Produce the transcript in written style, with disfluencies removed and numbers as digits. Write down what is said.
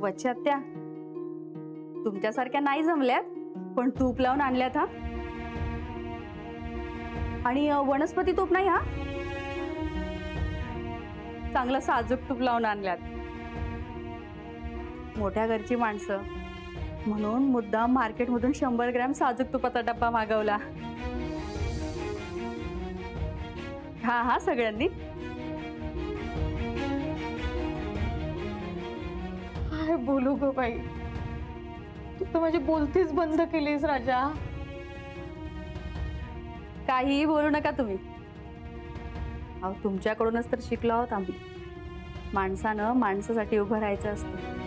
वच्छी आत्या, तुमच्यासारख्या नाही जमल्यात, पण तूप लावून आणल्यात हा. आणि वनस्पती तूप नाही हा, चांगलं साजूक तूप लावून आणल्यात. मोठ्या घरची माणसं म्हणून मुद्दाम मार्केटमधून 100 ग्रॅम साजूक तुपाचा डब्बा मागवला. हा हा सगळ्यांनी. काय बोलू ग बाई, तू तर माझी बोलतीच बंद केलीस राजा. काहीही बोलू नका तुम्ही. अहो तुमच्याकडूनच तर शिकलो आहोत आम्ही. माणसानं माणसासाठी उभं राहायचं असतं.